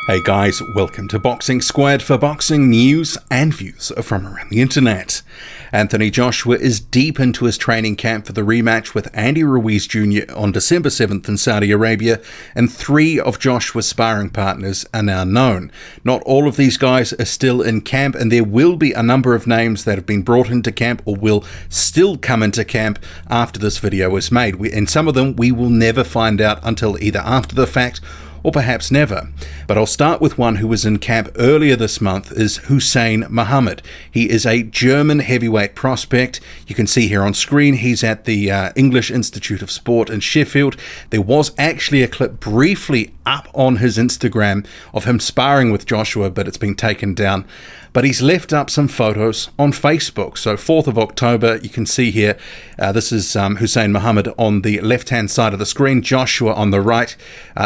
Hey guys, welcome to Boxing Squared for boxing news and views from around the internet. Anthony Joshua is deep into his training camp for the rematch with Andy Ruiz Jr. on December 7th in Saudi Arabia, and 3 of Joshua's sparring partners are now known. Not all of these guys are still in camp, and there will be a number of names that have been brought into camp or will still come into camp after this video is made, and some of them we will never find out until either after the fact or perhaps never. But I'll start with one who was in camp earlier this month, is Hussein Muhammad. He is a German heavyweight prospect. You can see here on screen he's at the English Institute of Sport in Sheffield. There was actually a clip briefly up on his Instagram of him sparring with Joshua, but it's been taken down. But he's left up some photos on Facebook. So 4th of October, you can see here, this is Hussein Muhammad on the left-hand side of the screen, Joshua on the right,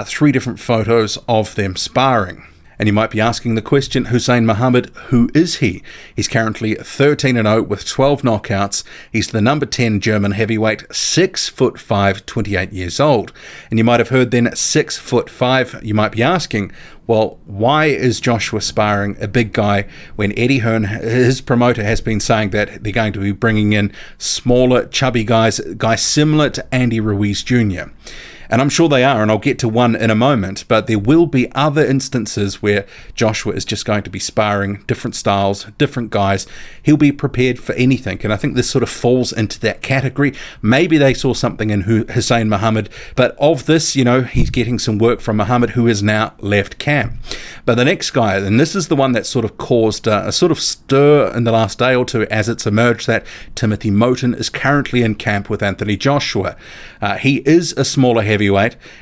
3 different photos of them sparring. And you might be asking the question, Hussein Muhammad, who is he? He's currently 13-0 with 12 knockouts. He's the number 10 German heavyweight, 6'5", 28 years old. And you might have heard then 6'5". You might be asking, well, why is Joshua sparring a big guy when Eddie Hearn, his promoter, has been saying that they're going to be bringing in smaller, chubby guys similar to Andy Ruiz Jr.? And I'm sure they are, and I'll get to one in a moment, but there will be other instances where Joshua is just going to be sparring different styles, different guys. He'll be prepared for anything, and I think this sort of falls into that category. Maybe they saw something in Hussein Muhammad, but of this, you know, he's getting some work from Muhammad, who has now left camp. But the next guy, and this is the one that sort of caused a sort of stir in the last day or two as it's emerged that Timothy Moten is currently in camp with Anthony Joshua. He is a smaller heavyweight,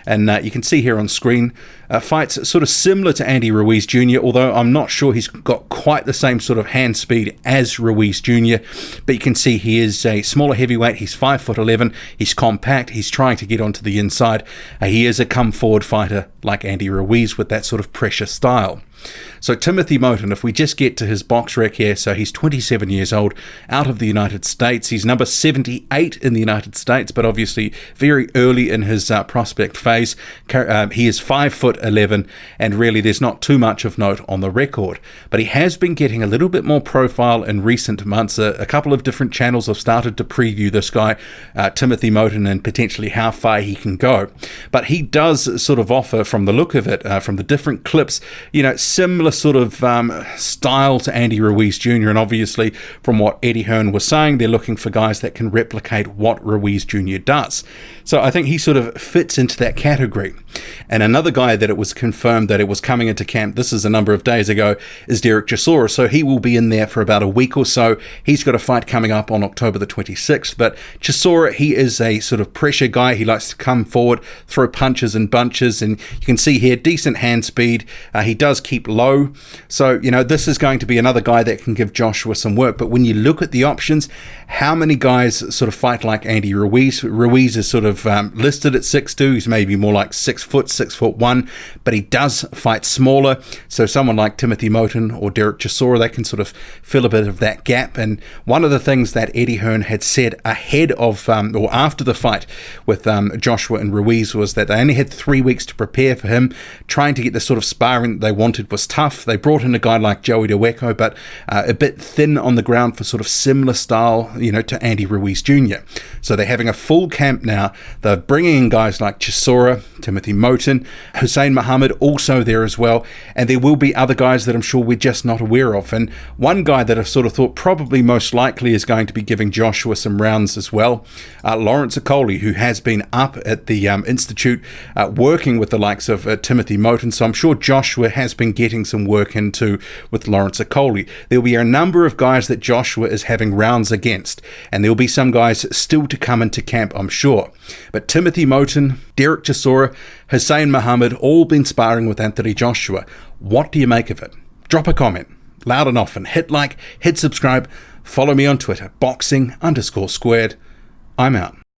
and you can see here on screen fights sort of similar to Andy Ruiz Jr., although I'm not sure he's got quite the same sort of hand speed as Ruiz Jr. But you can see he is a smaller heavyweight. He's 5'11". He's compact. He's trying to get onto the inside. He is a come-forward fighter like Andy Ruiz with that sort of pressure style. So Timothy Moten, if we just get to his box rec here, so he's 27 years old, out of the United States. He's number 78 in the United States, but obviously very early in his prospect phase. He is 5'11", and really there's not too much of note on the record. But he has been getting a little bit more profile in recent months. A couple of different channels have started to preview this guy, Timothy Moten, and potentially how far he can go. But he does sort of offer, from the look of it, from the different clips, you know, similar sort of style to Andy Ruiz Jr. And obviously from what Eddie Hearn was saying, they're looking for guys that can replicate what Ruiz Jr. does. So I think he sort of fits into that category. And another guy that it was confirmed that it was coming into camp, this is a number of days ago, is Derek Chisora. So he will be in there for about a week or so. He's got a fight coming up on October the 26th. But Chisora, he is a sort of pressure guy. He likes to come forward, throw punches and bunches. And you can see here, decent hand speed. He does keep low. So, you know, this is going to be another guy that can give Joshua some work. But when you look at the options, how many guys sort of fight like Andy Ruiz? Ruiz is sort of listed at 6'2". He's maybe more like 6 foot, 6'1", but he does fight smaller. So someone like Timothy Moten or Derek Chisora, they can sort of fill a bit of that gap. And one of the things that Eddie Hearn had said ahead of or after the fight with Joshua and Ruiz was that they only had 3 weeks to prepare for him. Trying to get the sort of sparring they wanted was tough. They brought in a guy like Joey DeWeco, but a bit thin on the ground for sort of similar style, you know, to Andy Ruiz Jr. So they're having a full camp now. They're bringing in guys like Chisora, Timothy Moten, Hussein Muhammad also there as well, and there will be other guys that I'm sure we're just not aware of. And one guy that I sort of thought probably most likely is going to be giving Joshua some rounds as well, Lawrence Okoli, who has been up at the Institute working with the likes of Timothy Moten. So I'm sure Joshua has been getting some work into with Lawrence Okoli. There'll be a number of guys that Joshua is having rounds against, and there'll be some guys still to come into camp, I'm sure. But Timothy Moten, Derek Chisora, Hussein Muhammad, all been sparring with Anthony Joshua. What do you make of it? Drop a comment, loud and often. Hit like, hit subscribe, follow me on Twitter, boxing_squared. I'm out.